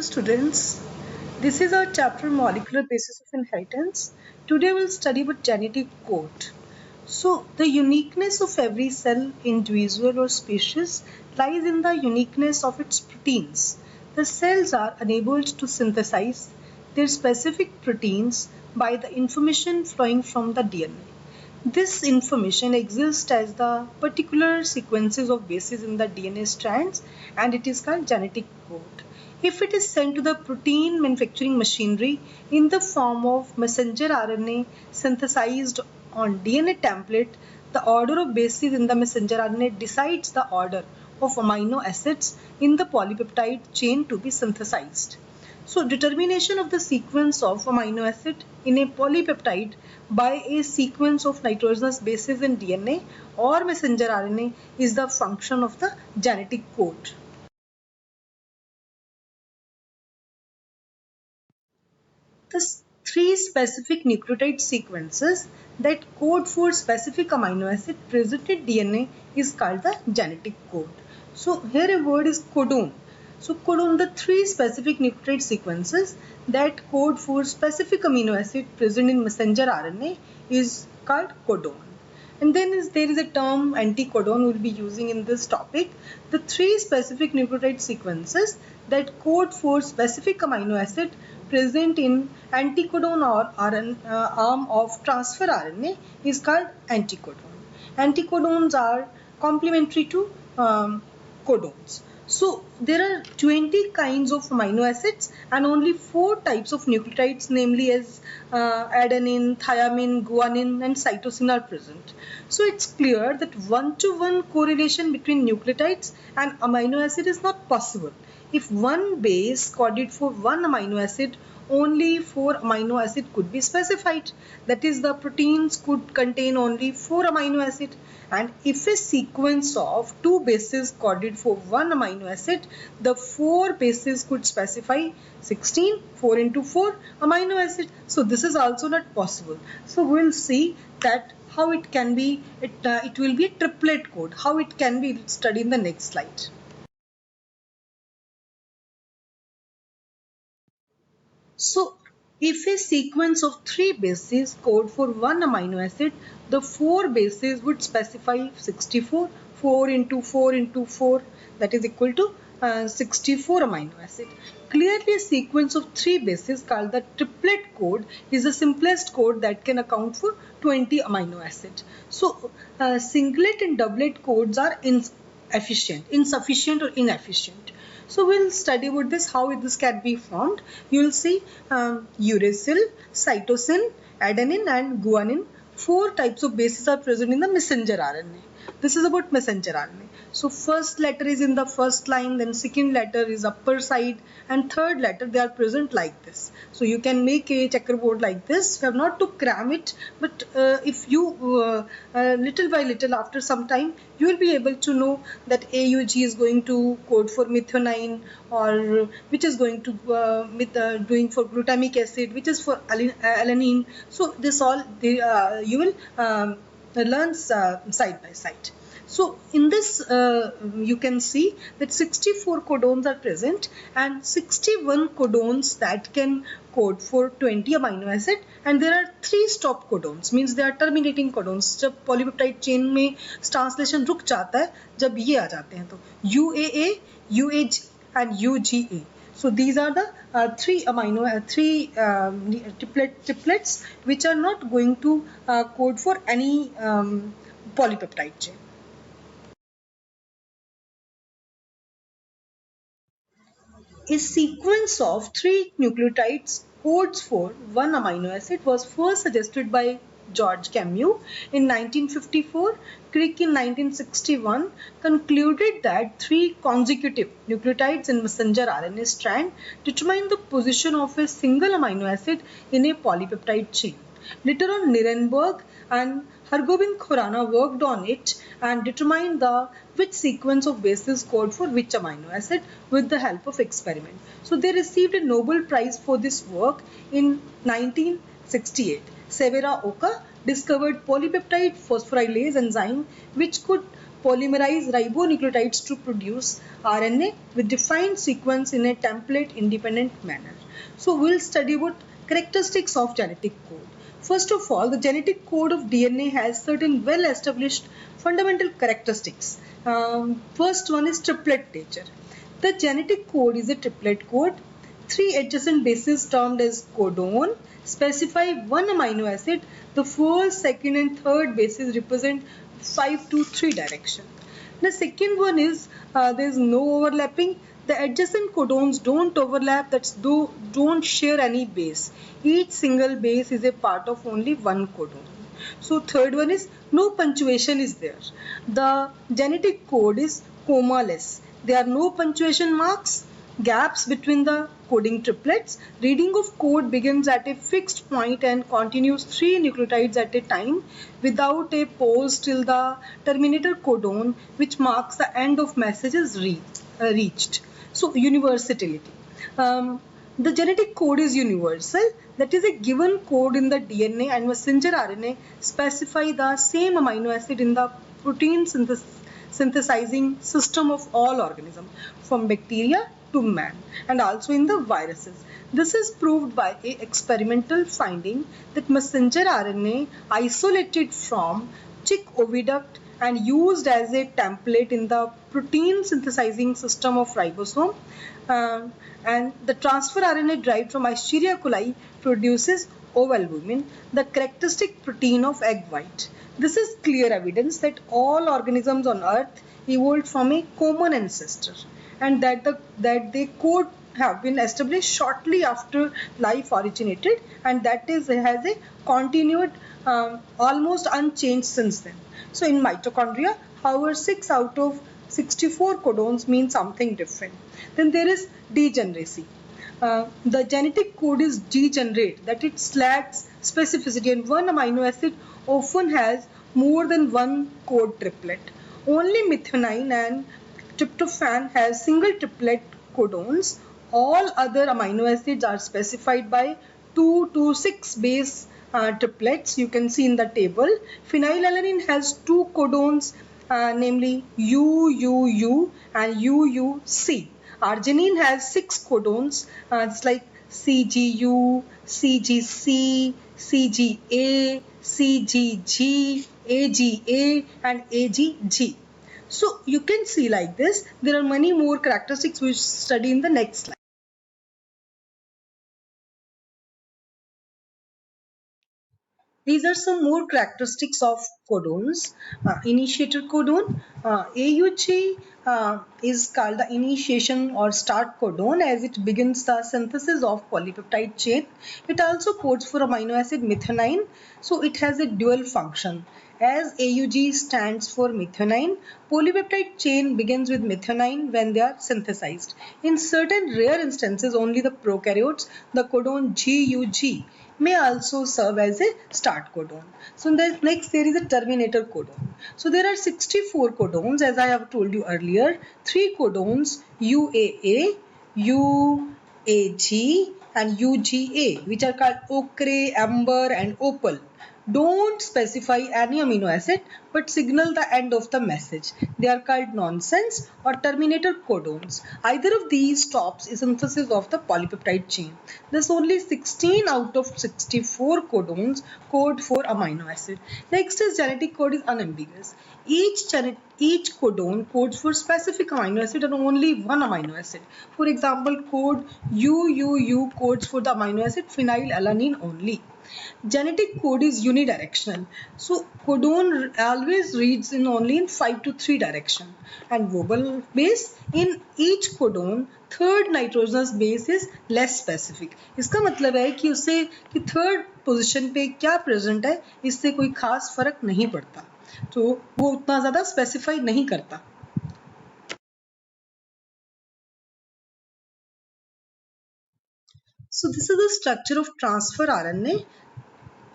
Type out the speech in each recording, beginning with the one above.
Students, this is our chapter Molecular Basis of Inheritance. Today we'll study about genetic code. So the uniqueness of every cell, individual or species lies in the uniqueness of its proteins. The cells are enabled to synthesize their specific proteins by the information flowing from the DNA. This information exists as the particular sequences of bases in the DNA strands and it is called genetic code. If it is sent to the protein manufacturing machinery in the form of messenger RNA synthesized on DNA template, the order of bases in the messenger RNA decides the order of amino acids in the polypeptide chain to be synthesized. So determination of the sequence of amino acid in a polypeptide by a sequence of nitrogenous bases in DNA or messenger RNA is the function of the genetic code. The three specific nucleotide sequences that code for specific amino acid present in DNA is called the genetic code. So here a word is codon. So codon, the three specific nucleotide sequences that code for specific amino acid present in messenger RNA is called codon. And then there is a term anticodon we'll be using in this topic. The three specific nucleotide sequences that code for specific amino acid present in anticodon or arm of transfer RNA is called anticodon. Anticodons are complementary to codons. So there are 20 kinds of amino acids and only 4 types of nucleotides, namely as adenine, thymine, guanine and cytosine are present. So it's clear that one-to-one correlation between nucleotides and amino acid is not possible. If one base coded for one amino acid, only 4 amino acid could be specified. That is, the proteins could contain only 4 amino acid. And if a sequence of 2 bases coded for one amino acid, the 4 bases could specify 16, 4 into 4 amino acid. So this is also not possible. So we'll see that how it can be, it will be a triplet code. How it can be studied in the next slide. So if a sequence of 3 bases code for one amino acid, the 4 bases would specify 64, 4 into 4 into 4, that is equal to 64 amino acid. Clearly a sequence of 3 bases called the triplet code is the simplest code that can account for 20 amino acid. So singlet and doublet codes are insufficient or inefficient. So we'll study about this, how this can be formed. You will see uracil, cytosine, adenine and guanine. 4 types of bases are present in the messenger RNA. This is about messenger RNA. So first letter is in the first line, then second letter is upper side and third letter they are present like this. So you can make a checkerboard like this. You have not to cram it, but if you little by little after some time you will be able to know that AUG is going to code for methionine, or which is going to doing for glutamic acid, which is for alanine. So this all you will learn side by side. So in this you can see that 64 codons are present and 61 codons that can code for 20 amino acid, and there are 3 stop codons, means they are terminating codons. जब polypeptide chain में translation रुक जाता है, जब ये आ जाते हैं तो UAA, UAG and UGA. So these are the three triplets which are not going to code for any polypeptide chain. A sequence of 3 nucleotides codes for one amino acid was first suggested by George Camus in 1954. Crick in 1961 concluded that 3 consecutive nucleotides in messenger RNA strand determine the position of a single amino acid in a polypeptide chain. Later on, Nirenberg and Hargobind Khorana worked on it and determined which sequence of bases code for which amino acid with the help of experiment. So they received a Nobel Prize for this work in 1968. Severa Oka discovered polypeptide phosphorylase enzyme which could polymerize ribonucleotides to produce RNA with defined sequence in a template independent manner. So we'll study about characteristics of genetic code. First of all, the genetic code of DNA has certain well established fundamental characteristics. First one is triplet nature. The genetic code is a triplet code. Three adjacent bases termed as codon specify one amino acid. The first, second and third bases represent 5 to 3 direction. The second one is there is no overlapping. The adjacent codons don't overlap, that's don't share any base. Each single base is a part of only one codon. So third one is no punctuation is there. The genetic code is comma-less. There are no punctuation marks, gaps between the coding triplets. Reading of code begins at a fixed point and continues 3 nucleotides at a time without a pause till the terminator codon, which marks the end of message is reached. So universality. The genetic code is universal. That is, a given code in the DNA and messenger RNA specify the same amino acid in the protein synthesizing system of all organisms, from bacteria to man, and also in the viruses. This is proved by a experimental finding that messenger RNA isolated from chick oviduct and used as a template in the protein synthesizing system of ribosome, and the transfer RNA derived from Escherichia coli produces ovalbumin, the characteristic protein of egg white. This is clear evidence that all organisms on earth evolved from a common ancestor, and that they could have been established shortly after life originated, and that has a continued almost unchanged since then. So in mitochondria, however, 6 out of 64 codons mean something different. Then there is degeneracy. The genetic code is degenerate, that it lacks specificity, and one amino acid often has more than one code triplet. Only methionine and tryptophan have single triplet codons. All other amino acids are specified by 2 to 6 base triplets. You can see in the table. Phenylalanine has 2 codons, namely UUU and UUC. Arginine has 6 codons. It's like CGU, CGC, CGA, CGG, AGA and AGG. So you can see like this. There are many more characteristics we study in the next slide. These are some more characteristics of codons. Initiator codon. AUG is called the initiation or start codon as it begins the synthesis of polypeptide chain. It also codes for amino acid methionine. So it has a dual function. As AUG stands for methionine, polypeptide chain begins with methionine when they are synthesized. In certain rare instances, only the prokaryotes, the codon GUG may also serve as a start codon. So next there is a terminator codon. So there are 64 codons as I have told you earlier. 3 codons UAA, UAG and UGA, which are called ochre, amber and opal, don't specify any amino acid but signal the end of the message. They are called nonsense or terminator codons. Either of these stops is synthesis of the polypeptide chain. Thus only 16 out of 64 codons code for amino acid. Next is genetic code is unambiguous. Each codon codes for specific amino acid and only one amino acid. For example, code UUU codes for the amino acid phenylalanine only. Genetic code is unidirectional. So codon always reads in only in 5 to 3 direction. And vowel base, in each codon third nitrogenous base is less specific. इसका मतलब है कि उसे कि third position पे क्या present है इससे कोई खास फर्क नहीं पड़ता, तो वो उतना ज़्यादा स्पेसिफाई नहीं करता. So this is the structure of transfer RNA.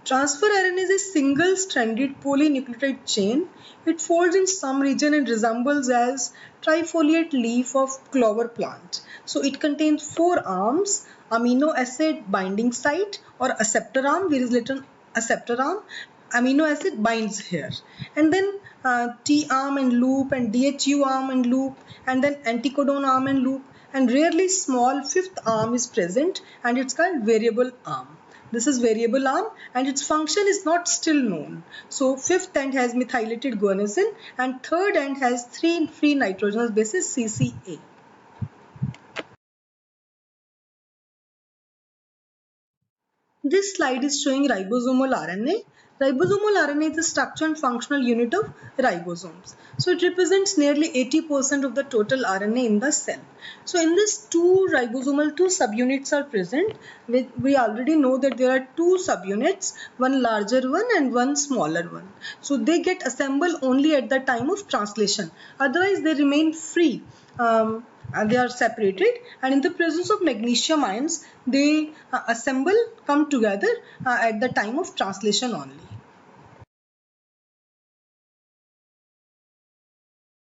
Transfer RNA is a single-stranded polynucleotide chain. It folds in some region and resembles as trifoliate leaf of clover plant. So it contains 4 arms: amino acid binding site or acceptor arm. There is little acceptor arm. amino acid binds here, and then T arm and loop and DHU arm and loop, and then anticodon arm and loop, and rarely small fifth arm is present, and it's called variable arm. This is variable arm and its function is not still known. So fifth end has methylated guanosine and third end has 3 free nitrogenous bases CCA. This slide is showing ribosomal RNA. Ribosomal RNA is the structure and functional unit of ribosomes. So it represents nearly 80% of the total RNA in the cell. So in this two subunits are present. We already know that there are two subunits, one larger one and one smaller one. So they get assembled only at the time of translation. Otherwise they remain free. They are separated, and in the presence of magnesium ions they come together at the time of translation only.